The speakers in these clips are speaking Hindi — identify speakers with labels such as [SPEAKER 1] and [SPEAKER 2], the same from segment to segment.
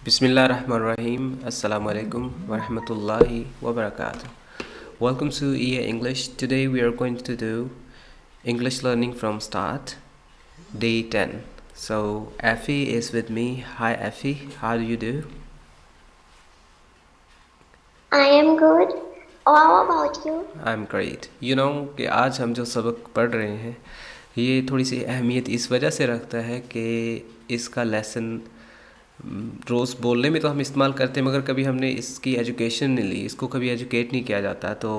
[SPEAKER 1] Bismillahirrahmanirrahim. Assalamu alaikum wa rahmatullahi wa barakatuh. Welcome to EA English. Today we are going to do English learning from start, day 10. So Effie is with me. Hi Effie, how do you do?
[SPEAKER 2] I am good. How about you?
[SPEAKER 1] I'm great. You know कि आज हम जो सबक पढ़ रहे हैं ये थोड़ी सी अहमियत इस वजह से रखता है कि इसका लेसन रोज़ बोलने में तो हम इस्तेमाल करते हैं, मगर कभी हमने इसकी एजुकेशन नहीं ली, इसको कभी एजुकेट नहीं किया जाता। तो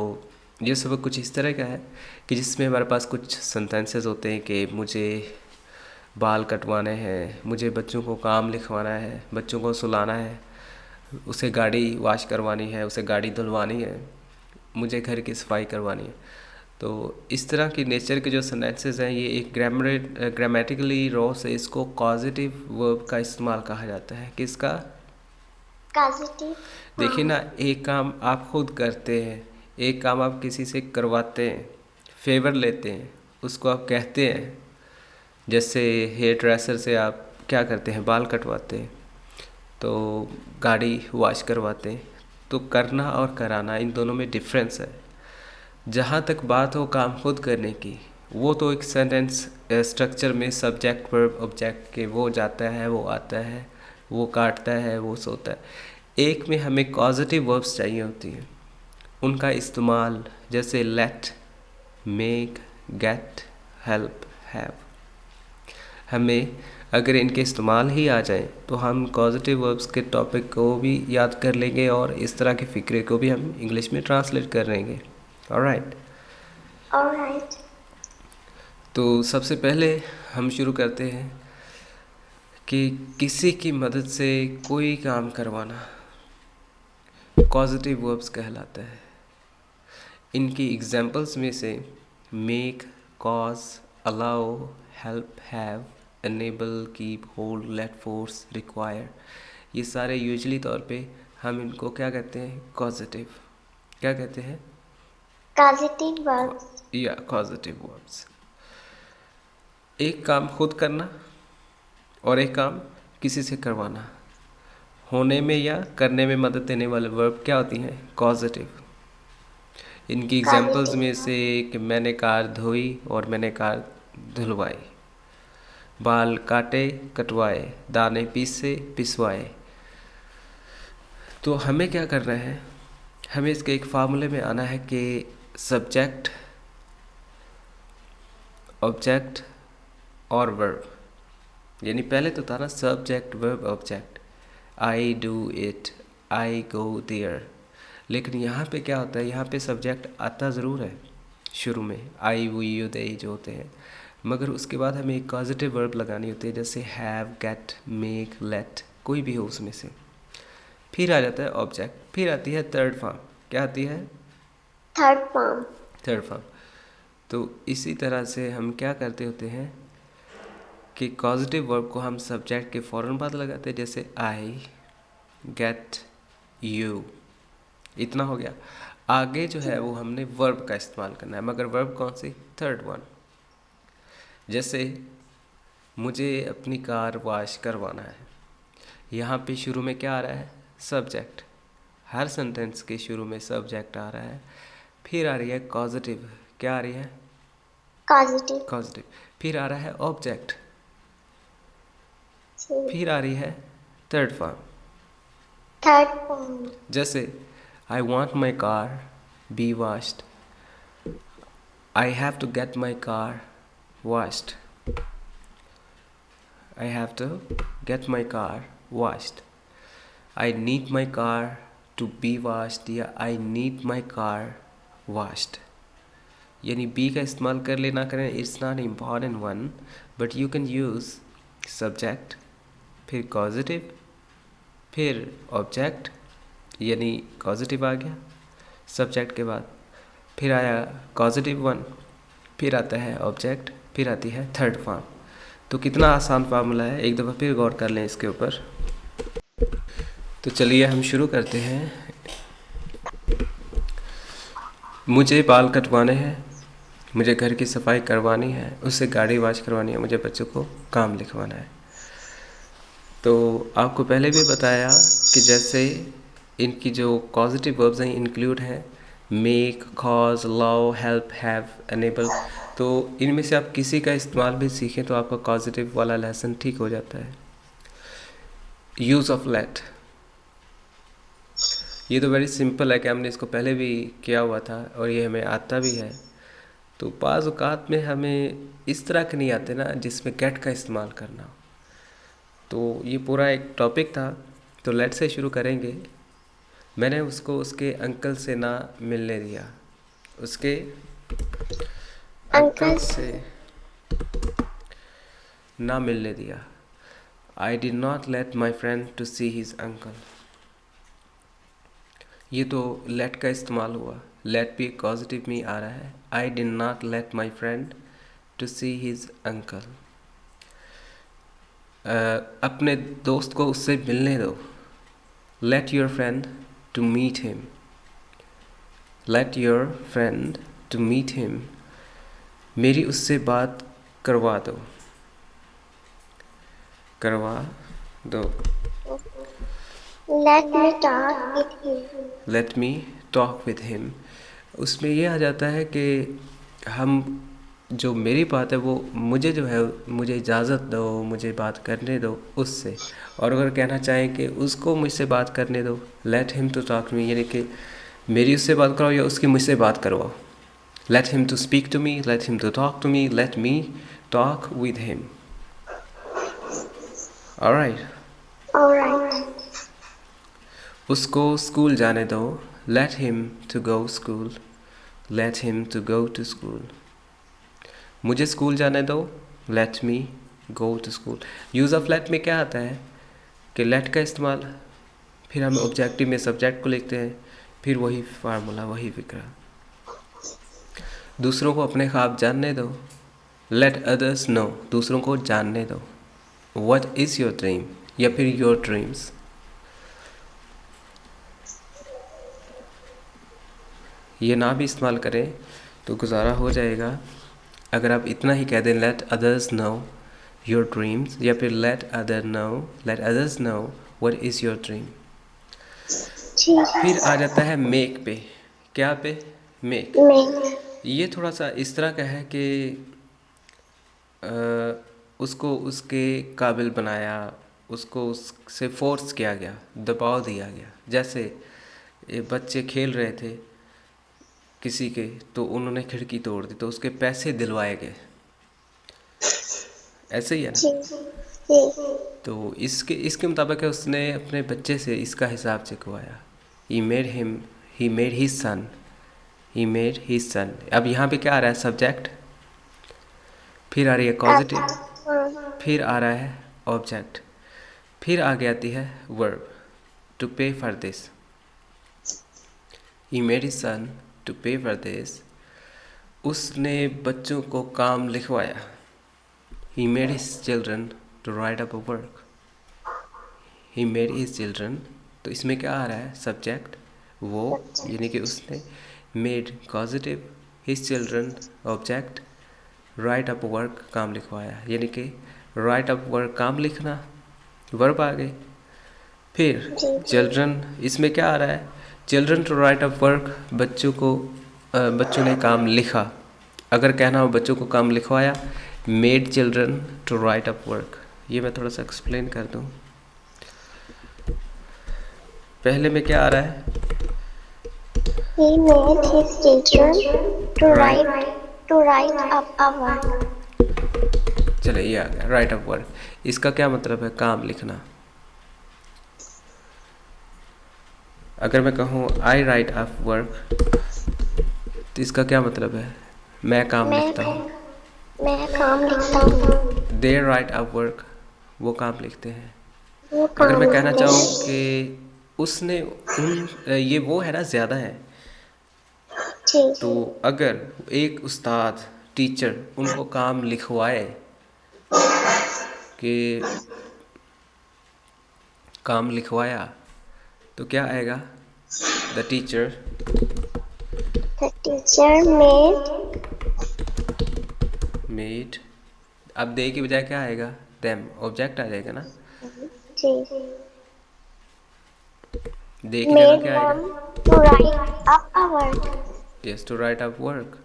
[SPEAKER 1] ये सबक कुछ इस तरह का है कि जिसमें हमारे पास कुछ सेंटेंसेस होते हैं कि मुझे बाल कटवाने हैं, मुझे बच्चों को काम लिखवाना है, बच्चों को सुलाना है, उसे गाड़ी वॉश करवानी है, उसे गाड़ी धुलवानी है, मुझे घर की सफाई करवानी है। तो इस तरह की नेचर के जो सेंटेंसेस हैं ये एक ग्रामेटिकली रॉ से इसको कॉजेटिव वर्ब का इस्तेमाल कहा जाता है। किसका?
[SPEAKER 2] Positive.
[SPEAKER 1] देखिए ना, एक काम आप खुद करते हैं, एक काम आप किसी से करवाते हैं, फेवर लेते हैं, उसको आप कहते हैं। जैसे हेयर ड्रेसर से आप क्या करते हैं, बाल कटवाते हैं, तो गाड़ी वॉश करवाते हैं। तो करना और कराना, इन दोनों में डिफरेंस है। जहाँ तक बात हो काम खुद करने की, वो तो एक सेंटेंस स्ट्रक्चर में सब्जेक्ट वर्ब ऑब्जेक्ट के वो जाता है, वो आता है, वो काटता है, वो सोता है। एक में हमें पॉजिटिव वर्ब्स चाहिए होती हैं, उनका इस्तेमाल जैसे let, make, get, help, have. हमें अगर इनके इस्तेमाल ही आ जाए तो हम पॉजिटिव वर्ब्स के टॉपिक को भी याद कर लेंगे और इस तरह के फ़िक्रे को भी हम इंग्लिश में ट्रांसलेट कर लेंगे। ऑलराइट।
[SPEAKER 2] Alright.
[SPEAKER 1] तो सबसे पहले हम शुरू करते हैं कि किसी की मदद से कोई काम करवाना पॉजिटिव वर्ब्स कहलाता है। इनकी एग्जांपल्स में से make, cause, allow, help, have, enable, keep, hold, let, force, require, ये सारे यूजुअली तौर पे हम इनको क्या कहते हैं? पॉजिटिव। क्या कहते हैं?
[SPEAKER 2] Positive verbs.
[SPEAKER 1] या पॉजिटिव वर्ब्स। एक काम खुद करना और एक काम किसी से करवाना, होने में या करने में मदद देने वाले वर्ब क्या होती हैं? पॉजिटिव। इनकी एग्जांपल्स में से कि मैंने कार धोई और मैंने कार धुलवाई, बाल काटे, कटवाए, दाने पीसे, पिसवाए। तो हमें क्या करना है, हमें इसके एक फार्मूले में आना है कि सब्जेक्ट, ऑब्जेक्ट और वर्ब। यानी पहले तो था ना subject, verb, object. I do it, I go there. लेकिन यहाँ पे क्या होता है, यहाँ पे सब्जेक्ट आता ज़रूर है शुरू में, आई, वी, यू, दे जो होते हैं, मगर उसके बाद हमें एक पॉजिटिव वर्ब लगानी होती है, जैसे हैव, गेट, मेक, लेट, कोई भी हो उसमें से। फिर आ जाता है ऑब्जेक्ट, फिर आती है थर्ड फॉर्म। क्या आती है?
[SPEAKER 2] Third form.
[SPEAKER 1] Third form. तो इसी तरह से हम क्या करते होते हैं कि पॉजिटिव वर्ब को हम सब्जेक्ट के फ़ौरन बाद लगाते हैं, जैसे आई, गेट, यू। इतना हो गया। आगे जो है वो हमने वर्ब का इस्तेमाल करना है, मगर वर्ब कौन सी? Third one. जैसे मुझे अपनी कार वॉश करवाना है, यहाँ पे शुरू में क्या आ रहा है? सब्जेक्ट। हर सेंटेंस के शुरू में सब्जेक्ट आ रहा है, फिर आ रही है पॉजिटिव। क्या आ रही है?
[SPEAKER 2] Positive.
[SPEAKER 1] पॉजिटिव। फिर आ रहा है ऑब्जेक्ट,
[SPEAKER 2] Two.
[SPEAKER 1] फिर आ रही है थर्ड फॉर्म।
[SPEAKER 2] Third form.
[SPEAKER 1] जैसे I want my car be washed, I have to get my car washed, I have to get my car washed, I need my car to be washed या I need my car washed. यानी बी का इस्तेमाल कर लेना करें, it's not important one, but you can use subject, फिर पॉजिटिव, फिर ऑब्जेक्ट, यानी पॉजिटिव आ गया सब्जेक्ट के बाद, फिर आया पॉजिटिव वन, फिर आता है ऑब्जेक्ट, फिर आती है थर्ड फॉर्म। तो कितना आसान फार्मूला है, एक दफ़ा फिर गौर कर लें इसके ऊपर। तो चलिए हम शुरू करते हैं। मुझे बाल कटवाने हैं, मुझे घर की सफाई करवानी है, उससे गाड़ी वॉश करवानी है, मुझे बच्चों को काम लिखवाना है। तो आपको पहले भी बताया कि जैसे इनकी जो कॉजेटिव वर्ब्स हैं इंक्लूड हैं make, cause, love, help, have, enable. तो इनमें से आप किसी का इस्तेमाल भी सीखें तो आपका कॉजेटिव वाला लेसन ठीक हो जाता है। यूज़ ऑफ लेट, ये तो वेरी सिंपल है कि हमने इसको पहले भी किया हुआ था और ये हमें आता भी है। तो बाज़ औक़ात में हमें इस तरह के नहीं आते ना जिसमें गेट का इस्तेमाल करना हो। तो ये पूरा एक टॉपिक था, तो लेट से शुरू करेंगे। मैंने उसको उसके अंकल से ना मिलने दिया, उसके अंकल
[SPEAKER 2] Uncle.
[SPEAKER 1] से ना मिलने दिया। I did not let my friend to see his uncle. ये तो लेट का इस्तेमाल हुआ, लेट भी पॉजिटिव में आ रहा है। I did not let my friend to see his uncle. अपने दोस्त को उससे मिलने दो। Let your friend to meet him. Let your friend to meet him, मेरी उससे बात करवा दो, करवा दो।
[SPEAKER 2] Let me talk with him.
[SPEAKER 1] Late me talk with him, उसमें ये आ जाता है कि हम जो मेरी बात है वो मुझे जो है मुझे इजाज़त दो, मुझे बात करने दो उससे। और अगर कहना चाहें कि उसको मुझसे बात करने दो, लेट हिम टू टॉक मी, यानी कि मेरी उससे बात कराओ या उसकी मुझसे बात करवाओ। Let him to speak to me, let him to talk to me, let me talk with him. Alright.
[SPEAKER 2] Alright.
[SPEAKER 1] उसको स्कूल जाने दो, let him to go school, let him to go to school. मुझे स्कूल जाने दो, let me go to school. Use of let में क्या आता है कि लेट का इस्तेमाल, फिर हम ऑब्जेक्टिव में सब्जेक्ट को लिखते हैं, फिर वही फार्मूला, वही फिक्रा। दूसरों को अपने ख्वाब जानने दो, लेट अदर्स नो, दूसरों को जानने दो व्हाट इज़ योर ड्रीम, या फिर योर ड्रीम्स। ये ना भी इस्तेमाल करें तो गुजारा हो जाएगा। अगर आप इतना ही कह दें let others know your dreams, या फिर let others know what is your dream. फिर आ जाता है मेक पे। क्या पे? मेक।
[SPEAKER 2] Make.
[SPEAKER 1] ये थोड़ा सा इस तरह का है कि उसको उसके काबिल बनाया, उसको उससे फोर्स किया गया, दबाव दिया गया। जैसे ये बच्चे खेल रहे थे किसी के, तो उन्होंने खिड़की तोड़ दी तो उसके पैसे दिलवाए गए, ऐसे ही है ना। तो इसके मुताबिक है उसने अपने बच्चे से इसका हिसाब चुकवाया। ही मेड हिज सन। अब यहाँ पे क्या आ रहा है? सब्जेक्ट, फिर आ रही है कॉजेटिव, फिर आ रहा है ऑब्जेक्ट, फिर आगे आती है verb to pay for this. He made his son to pay for this, उसने बच्चों को काम लिखवाया। He made his children to write up a work. He made his children, तो इसमें क्या आ रहा है? सब्जेक्ट, वो, यानी कि उसने, made causative, his children object, right up work काम लिखवाया, यानी कि राइट अप वर्क काम लिखना, वर्ब आ गई। फिर चिल्ड्रन, इसमें क्या आ रहा है? Children to write up work, बच्चों ने काम लिखा। अगर कहना हो बच्चों को काम लिखवाया, made children to write up work. ये मैं थोड़ा सा एक्सप्लेन कर दूँ। पहले में क्या आ रहा है?
[SPEAKER 2] He made his children to write up a work.
[SPEAKER 1] चले, ये आ गया राइट अप वर्क। इसका क्या मतलब है? काम लिखना। अगर मैं कहूँ आई राइट अप वर्क, तो इसका क्या मतलब है? मैं काम लिखता हूँ।
[SPEAKER 2] मैं काम लिखता हूँ।
[SPEAKER 1] दे राइट अप वर्क, वो काम लिखते हैं।
[SPEAKER 2] वो
[SPEAKER 1] अगर
[SPEAKER 2] काम
[SPEAKER 1] मैं कहना
[SPEAKER 2] लिखते
[SPEAKER 1] चाहूँ
[SPEAKER 2] हैं।
[SPEAKER 1] कि उसने ये वो है ना, ज़्यादा है।
[SPEAKER 2] ठीक।
[SPEAKER 1] तो अगर एक उस्ताद, टीचर उनको काम लिखवाए कि काम लिखवाया, तो क्या आएगा? The teacher
[SPEAKER 2] The teacher
[SPEAKER 1] made, अब दे की बजाय क्या आएगा? देम, ऑब्जेक्ट आ जाएगा ना।
[SPEAKER 2] जी।
[SPEAKER 1] देख लेना
[SPEAKER 2] Made
[SPEAKER 1] क्या आएगा।
[SPEAKER 2] them to write up a work.
[SPEAKER 1] Yes, to write up work.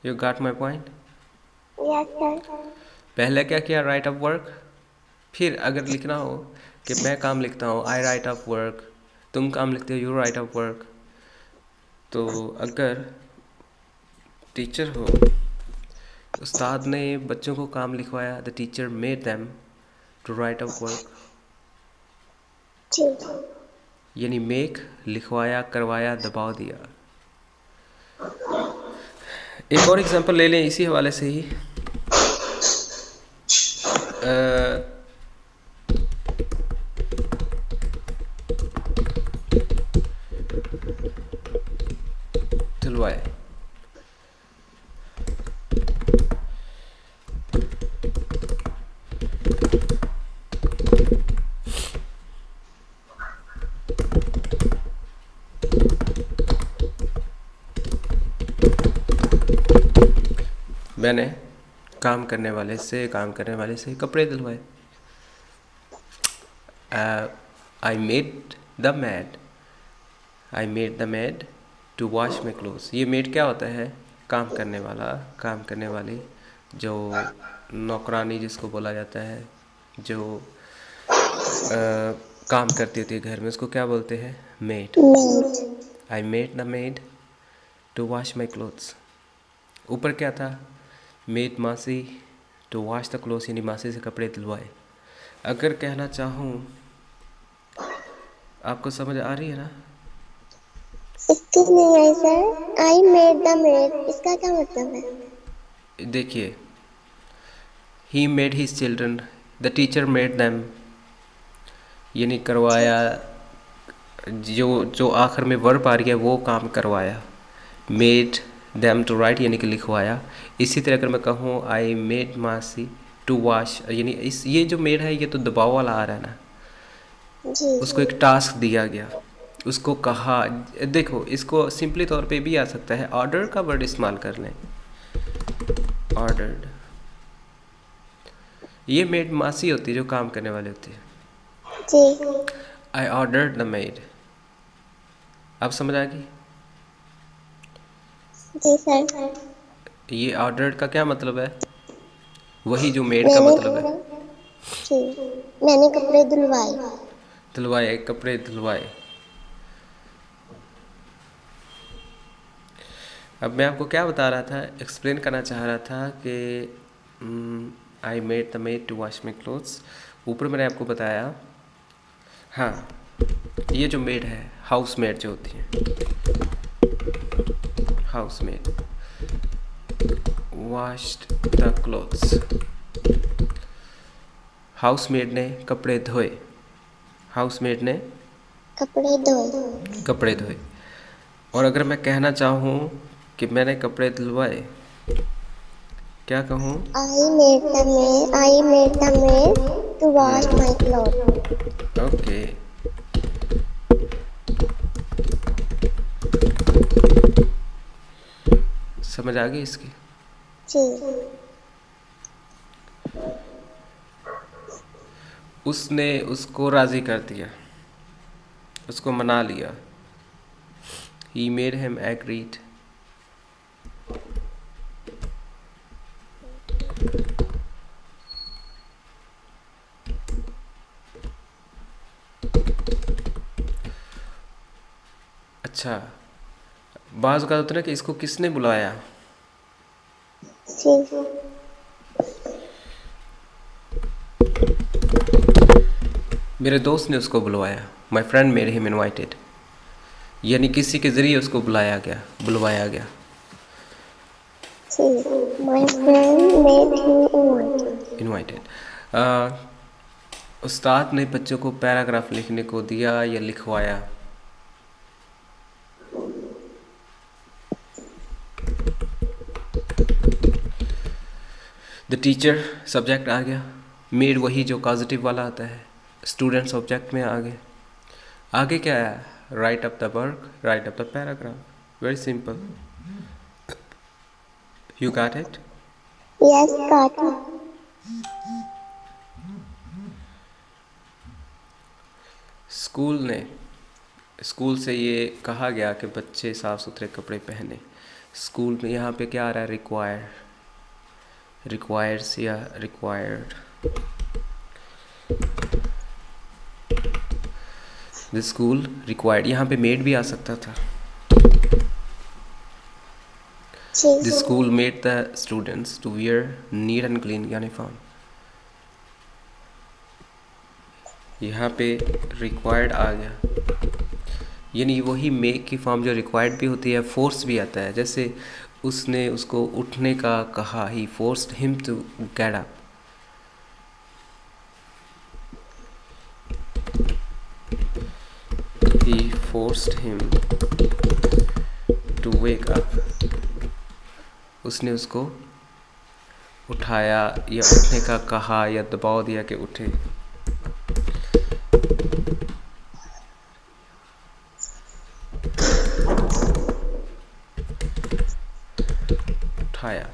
[SPEAKER 1] You got my point.
[SPEAKER 2] Yes, sir.
[SPEAKER 1] पहले क्या किया, राइट अप वर्क। फिर अगर लिखना हो कि मैं काम लिखता हूँ, आई राइट अप वर्क, तुम काम लिखते हो, यू राइट अप वर्क। तो अगर टीचर हो, उस्ताद ने बच्चों को काम लिखवाया, the teacher made them to write up work.
[SPEAKER 2] जी।
[SPEAKER 1] यानी मेक, लिखवाया, करवाया, दबाव दिया। एक और एग्जांपल ले लें इसी हवाले से ही। दिलवाए। मैंने काम करने वाले से कपड़े दिलवाए। I made the maid to wash my clothes. ये मेड क्या होता है, काम करने वाला, काम करने वाली, जो नौकरानी जिसको बोला जाता है, जो काम करती होती है घर में, उसको क्या बोलते हैं, made.
[SPEAKER 2] Made.
[SPEAKER 1] I made the maid to wash my clothes. ऊपर क्या था, मेड मासी टू वॉश द क्लोथ्स, यानी मासी से कपड़े दिलवाए। अगर कहना चाहूँ, आपको समझ आ रही है ना।
[SPEAKER 2] Excuse me, I sir. I made the maid. इसका क्या मतलब है?
[SPEAKER 1] देखिए, ही made his children, the teacher made them, यानी करवाया। जो जो आखिर में वर्ब आ रही है वो काम करवाया। मेड दैम टू राइट, यानी कि लिखवाया। इसी तरह अगर मैं कहूँ आई मेड मासी टू वॉश, यानी इस ये जो मेड है ये तो दबाव वाला आ रहा है ना।
[SPEAKER 2] जी।
[SPEAKER 1] उसको एक टास्क दिया गया, उसको कहा। देखो, इसको सिंपली तौर पे भी आ सकता है, ऑर्डर का वर्ड इस्तेमाल कर लें, ऑर्डर्ड। ये मेड मासी होती है जो काम करने वाली होती है।
[SPEAKER 2] जी।
[SPEAKER 1] I ordered the maid. अब समझ आ गई।
[SPEAKER 2] जी सर।
[SPEAKER 1] ये ऑर्डर्ड का क्या मतलब है, वही जो मेड का
[SPEAKER 2] मैंने
[SPEAKER 1] मतलब है।
[SPEAKER 2] जी मैंने कपड़े धुलवाए।
[SPEAKER 1] धुलवाए, कपड़े धुलवाए। अब मैं आपको क्या बता रहा था, एक्सप्लेन करना चाह रहा था कि I made the maid to wash my clothes. ऊपर मैंने आपको बताया, हाँ, ये जो मेड है, हाउस मेड जो होती है, house made washed the clothes. House made ने कपड़े धोए, हाउस मेड ने
[SPEAKER 2] कपड़े धोए।
[SPEAKER 1] कपड़े धोए। और अगर मैं कहना चाहूँ कि मैंने कपड़े धुलवाए, क्या कहूँ,
[SPEAKER 2] I made the maid to wash my cloth.
[SPEAKER 1] Okay. समझ आ गई इसकी।
[SPEAKER 2] जी।
[SPEAKER 1] उसने उसको राज़ी कर दिया, उसको मना लिया। He made him agreed. अच्छा, बाज़ का होता है ना कि इसको किसने बुलाया।
[SPEAKER 2] जी।
[SPEAKER 1] मेरे दोस्त ने उसको बुलवाया, my friend made him invited, यानी किसी के ज़रिए उसको बुलाया गया, बुलवाया गया।
[SPEAKER 2] My friend made him
[SPEAKER 1] invited. उस्ताद ने बच्चों को पैराग्राफ लिखने को दिया या लिखवाया। द टीचर सब्जेक्ट आ गया, मेड वही जो पॉजिटिव वाला आता है, स्टूडेंट्स ऑब्जेक्ट में आ गए। आगे क्या है, right up the work, right up the paragraph. Very simple, you got it.
[SPEAKER 2] Yes, Kati.
[SPEAKER 1] School से ये कहा गया कि बच्चे साफ़ सुथरे कपड़े पहने। स्कूल में यहाँ पे क्या आ रहा है? रिक्वायर्स या रिक्वायर्ड। द स्कूल रिक्वायर्ड, यहाँ पे मेड भी आ सकता था। The school made the students to wear neat and clean uniform. यहाँ पे रिक्वायर्ड आ गया, यानी वही मेक की फॉर्म जो रिक्वायर्ड भी होती है, फोर्स भी आता है। जैसे उसने उसको उठने का कहा, he forced him to get up. He forced him to wake up. उसने उसको उठाया या उठने का कहा या दबाव दिया कि उठे। उठाया।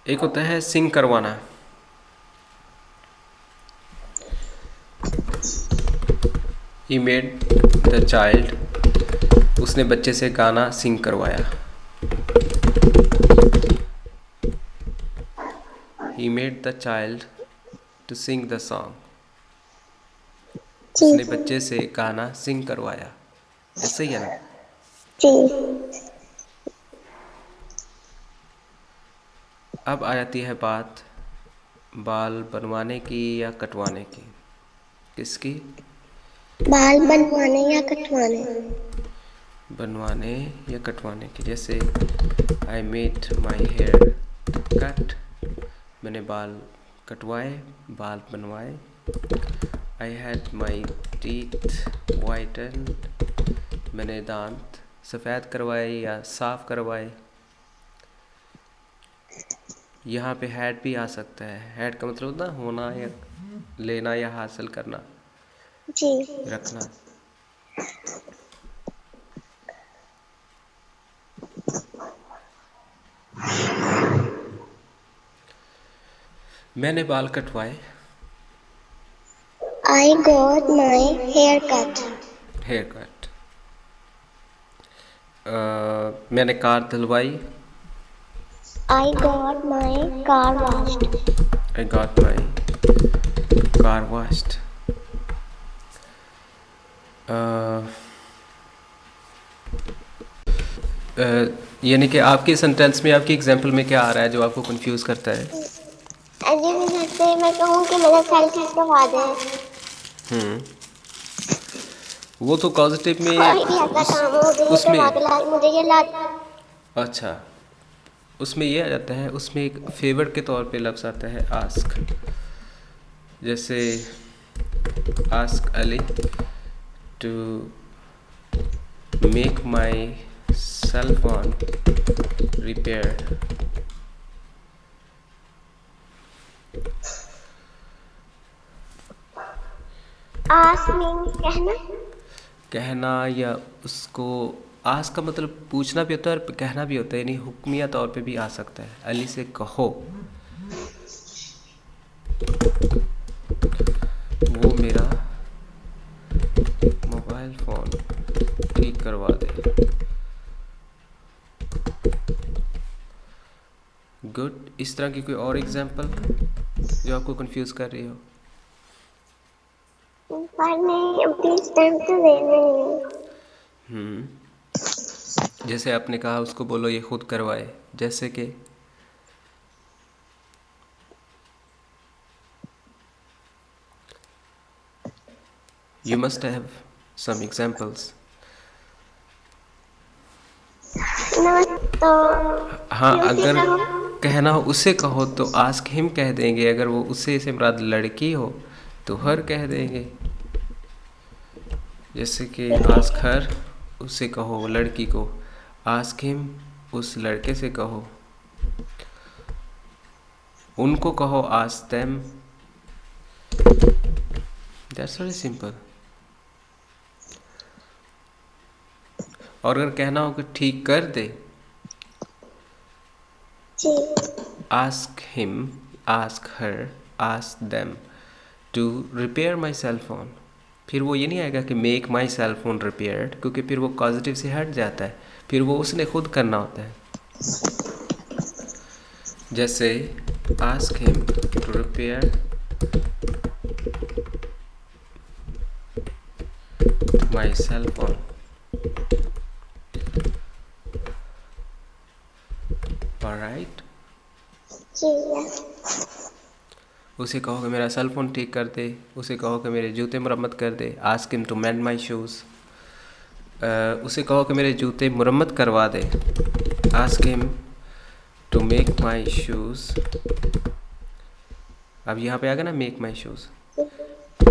[SPEAKER 1] एक होता है सिंग करवाना। He made the child, उसने बच्चे से गाना सिंग करवाया। He made the child to sing the song, उसने बच्चे से गाना सिंग करवाया। ऐसे ही है ना? अब आ जाती है बात बाल बनवाने की या कटवाने की। किसकी?
[SPEAKER 2] बाल बनवाने या कटवाने।
[SPEAKER 1] बनवाने या कटवाने की। जैसे I made my hair cut, मैंने बाल कटवाए, बाल बनवाए। आई हैड माई टीथ वाइटन, मैंने दांत सफ़ेद करवाए या साफ़ करवाए। यहाँ पे हैड भी आ सकता है। हैड का मतलब ना होना या लेना या हासिल करना,
[SPEAKER 2] जी।
[SPEAKER 1] रखना। मैंने बाल कटवाए।
[SPEAKER 2] I got my hair cut.
[SPEAKER 1] Hair cut. मैंने कार धुलवाई।
[SPEAKER 2] I got my car washed.
[SPEAKER 1] I got my car washed. यानी कि आपके सेंटेंस में, आपकी एग्जांपल में क्या आ रहा है जो आपको कंफ्यूज करता है?
[SPEAKER 2] जैसे मैं कहूँ कि मेरा सेल्फी करवा दे।
[SPEAKER 1] वो तो पॉजिटिव में उसमें, अच्छा, उसमें ये आ जाता है। उसमें एक फेवर के तौर पे लफ्ज़ आता है आस्क। जैसे ask Ali to make my cell phone repair.
[SPEAKER 2] Ask means कहना।
[SPEAKER 1] कहना या उसको, आस्क का मतलब पूछना भी होता है और कहना भी होता है, यानी हुक्मिया तौर पे भी आ सकता है। अली से कहो वो मेरा मोबाइल फ़ोन ठीक करवा दे। गुड। इस तरह की कोई और एग्जांपल जो आपको कंफ्यूज कर रही हो? जैसे आपने कहा उसको बोलो ये खुद करवाए, जैसे कि you must have some examples. हाँ, अगर कहना हो उसे कहो तो आस्क हिम कह देंगे। अगर वो उससे से मुराद लड़की हो तो हर कह देंगे। जैसे कि आस्क हर, उससे कहो लड़की को। आस्क हिम, उस लड़के से कहो। उनको कहो ask them. That's very simple. और अगर कहना हो कि ठीक कर दे,
[SPEAKER 2] जी।
[SPEAKER 1] ask him, ask her, ask them to repair my cell phone. फिर वो ये नहीं आएगा कि make my cell phone repaired, क्योंकि फिर वो पॉजिटिव से हट जाता है, फिर वो उसने खुद करना होता है। जैसे ask him to repair my cell phone. Alright.
[SPEAKER 2] जी।
[SPEAKER 1] उसे कहो कि मेरा सेल फोन ठीक कर दे, उसे कहो कि मेरे जूते मरम्मत कर दे, ask him to mend my shoes. उसे कहो कि मेरे जूते मरम्मत करवा दे, ask him to make my shoes. अब यहाँ पे आ गया ना make my shoes,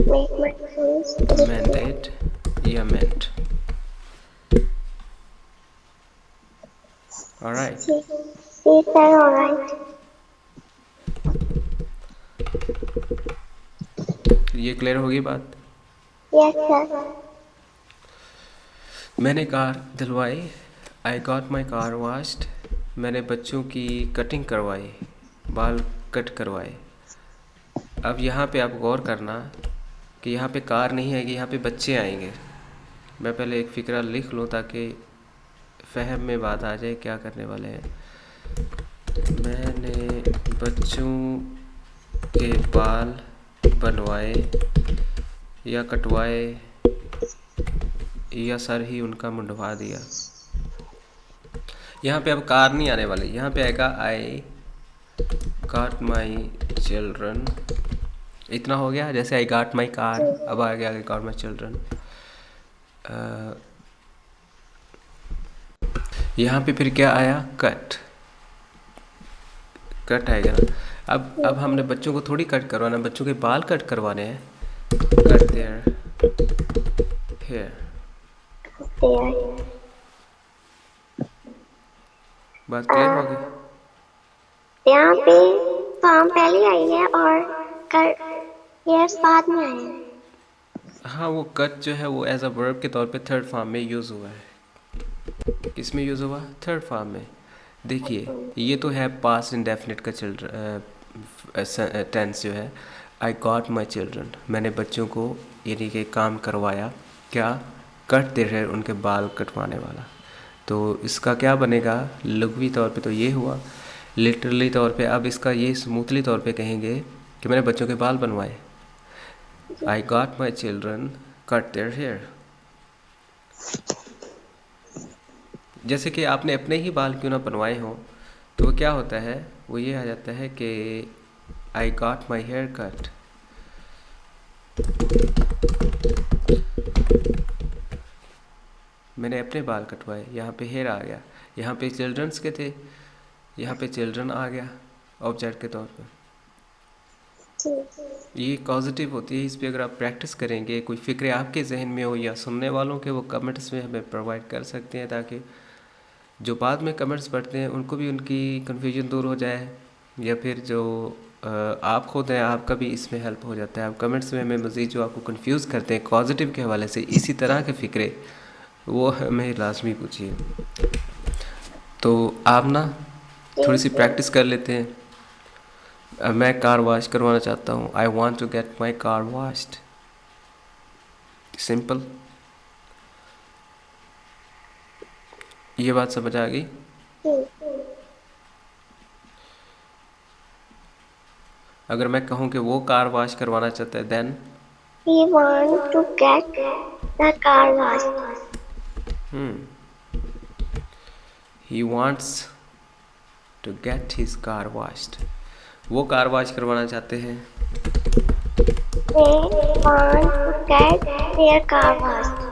[SPEAKER 2] Make my shoes.
[SPEAKER 1] Mandate या मेंट। ऑलराइट,
[SPEAKER 2] जी। ठीक है, alright.
[SPEAKER 1] ये क्लियर होगी बात।
[SPEAKER 2] Yes, sir.
[SPEAKER 1] मैंने कार दिलवाई, आई गॉट माई कार वॉश्ड। मैंने बच्चों की कटिंग करवाई, बाल कट करवाए। अब यहाँ पे आप गौर करना कि यहाँ पे कार नहीं आएगी, यहाँ पे बच्चे आएंगे। मैं पहले एक फ़िक्रा लिख लूँ ताकि फहम में बात आ जाए क्या करने वाले हैं। मैंने बच्चों के बाल बनवाए या कटवाए या सर ही उनका मुंडवा दिया। यहाँ पे अब कार नहीं आने वाली, यहाँ पे आएगा आई गॉट माई चिल्ड्रन। इतना हो गया। जैसे आई गॉट माई कार, अब आ गया आई गॉट माई चिल्ड्रन। यहाँ पे फिर क्या आया, कट। कट आएगा ना। अब हमने बच्चों को थोड़ी कट करवाना, बच्चों के बाल कट करवाने हैं। Cut their hair.
[SPEAKER 2] There.
[SPEAKER 1] बात क्लियर होगी।
[SPEAKER 2] यहाँ पे फॉर्म पहले आई है और कर यस बाद में आया है।
[SPEAKER 1] हाँ, वो कट जो है वो एज अ वर्ब के तौर पे थर्ड फॉर्म में यूज़ हुआ है। किस में यूज़ हुआ, थर्ड फॉर्म में। देखिए ये तो है पास्ट इंडेफिनिट का टेंस जो है, आई गॉट माई चिल्ड्रन। मैंने बच्चों को यानी कि काम करवाया, क्या, कट दे रहे उनके बाल कटवाने वाला। तो इसका क्या बनेगा, लघवी तौर पे तो ये हुआ। लिटरली तौर पे अब इसका ये स्मूथली तौर पे कहेंगे कि मैंने बच्चों के बाल बनवाए, I got my children cut their hair. जैसे कि आपने अपने ही बाल क्यों ना बनवाए हों, तो वो क्या होता है, वो ये आ जाता है कि I got my hair cut. मैंने अपने बाल कटवाए, यहाँ पे हेयर आ गया। यहाँ पे चिल्ड्रंस के थे, यहाँ पे चिल्ड्रन आ गया ऑब्जेक्ट के तौर पे। ये पॉजिटिव होती है। इस पे अगर आप प्रैक्टिस करेंगे, कोई फ़िक्र आपके जहन में हो या सुनने वालों के, वो कमेंट्स में हमें प्रोवाइड कर सकते हैं, ताकि जो बाद में कमेंट्स पढ़ते हैं उनको भी उनकी कन्फ्यूजन दूर हो जाए, या फिर जो आप खुद हैं आपका भी इसमें हेल्प हो जाता है। आप कमेंट्स में हमें मज़ीद जो आपको कंफ्यूज करते हैं पॉजिटिव के हवाले से, इसी तरह के फ़िक्रे, वो हमें लाजमी पूछिए। तो आप ना थोड़ी सी प्रैक्टिस कर लेते हैं। मैं कार वॉश करवाना चाहता हूँ, I want to get my car washed. Simple. ये बात समझ आ गई। अगर मैं कहूँ कि वो कार वॉश करवाना चाहता है, then
[SPEAKER 2] We want to get the car washed.
[SPEAKER 1] he wants to get his car washed. वो कार वॉश करवाना चाहते हैं।
[SPEAKER 2] They want to get their car washed.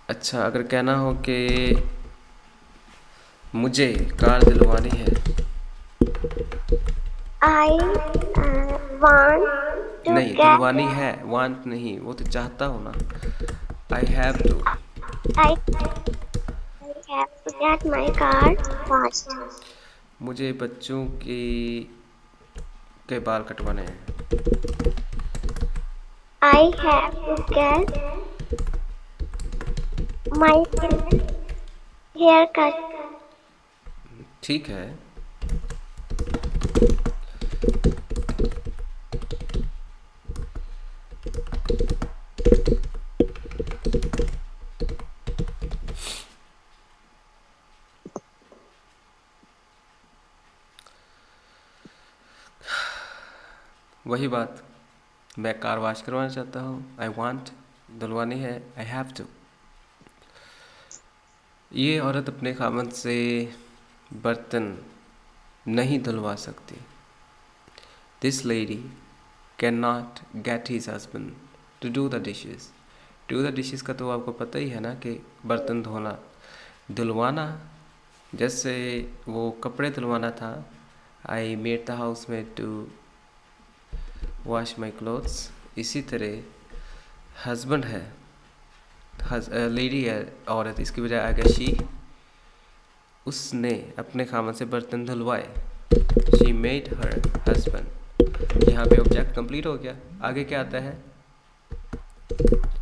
[SPEAKER 1] अच्छा, अगर कहना हो कि मुझे कार दिलवानी है,
[SPEAKER 2] I want to
[SPEAKER 1] नहीं,
[SPEAKER 2] get.
[SPEAKER 1] दिलवानी है, वांट नहीं, वो तो चाहता हो ना। I have to,
[SPEAKER 2] I have to get my car washed.
[SPEAKER 1] मुझे बच्चों के बाल कटवाने हैं।
[SPEAKER 2] I have to get my hair cut.
[SPEAKER 1] ठीक है। वही बात, मैं कार वॉश करवाना चाहता हूँ, आई वांट, धुलवानी है, आई हैव टू। ये औरत अपने खामद से बर्तन नहीं धुलवा सकती। This lady can not get his husband to do the dishes. Do the dishes का तो आपको पता ही है ना, कि बर्तन धोना। धुलवाना, जैसे वो कपड़े धुलवाना था, I made the house maid to wash my clothes. इसी तरह हस्बैंड है, लेडी है औरत, इसकी बजाय आ गया शी। उसने अपने खामद से बर्तन धुलवाए। She made her husband. यहाँ पे ऑब्जेक्ट कंप्लीट हो गया। आगे क्या आता है?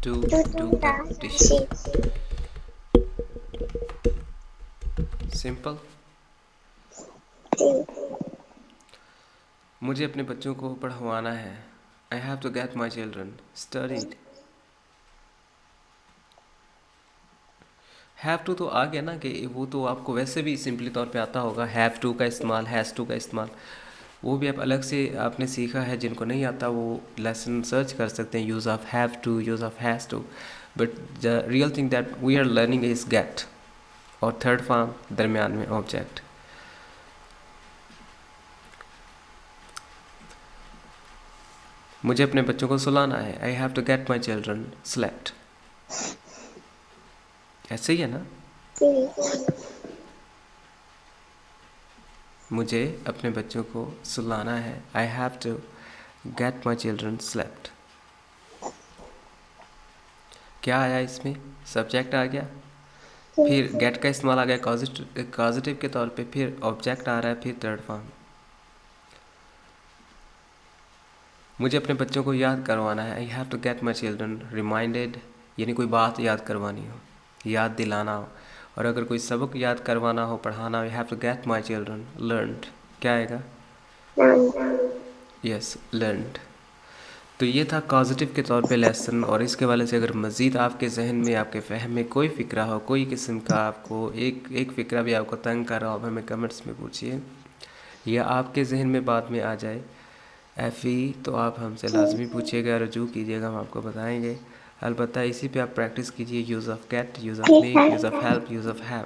[SPEAKER 1] To do the dishes. Simple. मुझे अपने बच्चों को पढ़वाना है। I have to get my children studied. Have to तो आ गया ना, कि वो तो आपको वैसे भी सिंपली तौर पे आता होगा। हैव टू का इस्तेमाल, हैज़ टू का इस्तेमाल, वो भी आप अलग से आपने सीखा है। जिनको नहीं आता वो लेसन सर्च कर सकते हैं, use of have to, use of has to. But the real thing that we are learning is get, और थर्ड फॉर्म दरमियान में ऑब्जेक्ट। मुझे अपने बच्चों को सुलाना है। I have to get my children slept. ऐसे ही है ना? मुझे अपने बच्चों को सुलाना है। I have to get my children slept. क्या आया इसमें? सब्जेक्ट आ गया, फिर गेट का इस्तेमाल आ गया कॉजिटिव के तौर पे, फिर ऑब्जेक्ट आ रहा है, फिर थर्ड फॉर्म। मुझे अपने बच्चों को याद करवाना है। I have to get my children reminded, यानी कोई बात याद करवानी हो, याद दिलाना हो। और अगर कोई सबक याद करवाना हो, पढ़ाना हो, I have to get my children learned. क्या आएगा? Yes, learned. तो ये था पॉजिटिव के तौर पे लेसन। और इसके वाले से अगर मज़ीद आपके जहन में, आपके फ़हम में कोई फ़िक्रा हो, कोई किस्म का आपको एक फ़िक्रा भी आपको तंग कर रहा हो, हमें कमेंट्स में पूछिए, या आपके जहन में बाद में आ जाए एफ़ी, तो आप हमसे लाजमी पूछिएगा, रजू कीजिएगा, हम आपको बताएंगे। अलबत्ता इसी पे आप प्रैक्टिस कीजिए, use of get, use of make, use of help, use of have.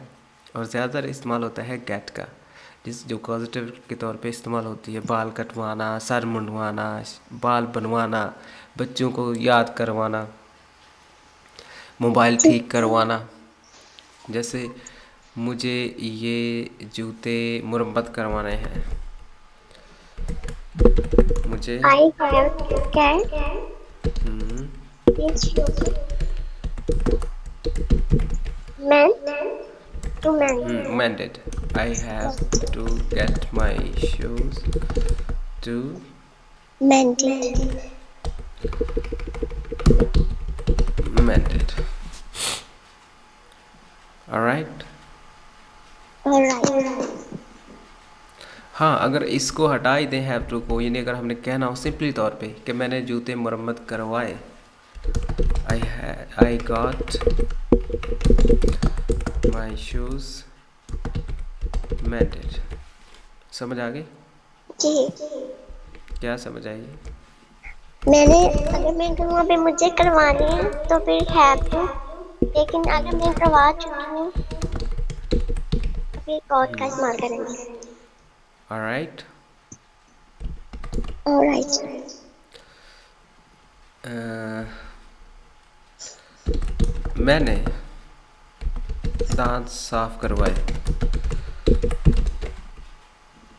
[SPEAKER 1] और ज़्यादातर इस्तेमाल होता है गेट का, जो पॉजिटिव के तौर पे इस्तेमाल होती है। बाल कटवाना, सर मुंडवाना, बाल बनवाना, बच्चों को याद करवाना, मोबाइल ठीक करवाना। जैसे मुझे ये जूते मुरम्मत करवाने हैं। मुझे
[SPEAKER 2] I have to get these shoes
[SPEAKER 1] mended. I have to get my shoes to
[SPEAKER 2] mended.
[SPEAKER 1] mended. Alright. हाँ, अगर इसको हटा ही दें हैव टू को, यानी अगर हमने कहना हो सिंपली तौर पे कि मैंने जूते मुरम्मत करवाए, आई गॉट माई शूज़ मेंडेड। समझ आ गई?
[SPEAKER 2] जी।
[SPEAKER 1] क्या समझ आई?
[SPEAKER 2] अगर मैं वहाँ पे मुझे करवानी है तो फिर हैव टू, लेकिन अगर मैं करवा चुकी हूँ तो फिर गॉट का इस्तेमाल करेंगे।
[SPEAKER 1] Alright. मैंने दांत साफ करवाए।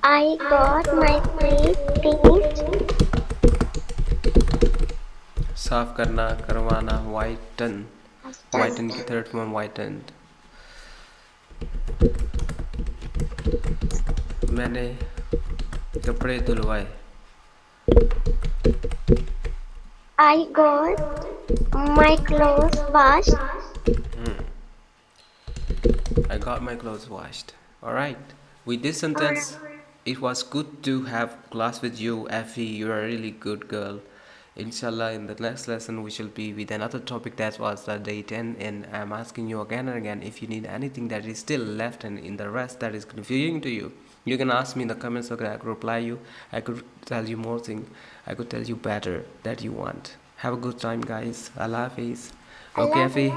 [SPEAKER 2] I got my teeth cleaned.
[SPEAKER 1] साफ करना, करवाना, वाइटन। वाइटन की थर्ड फॉर्म वाइटनड। मैंने कपड़े धुलवाए।
[SPEAKER 2] I got my clothes washed.
[SPEAKER 1] I got my clothes washed. Alright. With this sentence, it was good to have class with you, Effie. You are a really good girl. Inshallah, in the next lesson, we shall be with another topic that was the day 10. And I'm asking you again and again if you need anything that is still left and in the rest that is confusing to you. You can ask me in the comments, okay? I could reply you. I could tell you more things. I could tell you better that you want. Have a good time, guys. Allah Hafiz. Okay,
[SPEAKER 2] Allah
[SPEAKER 1] Effie.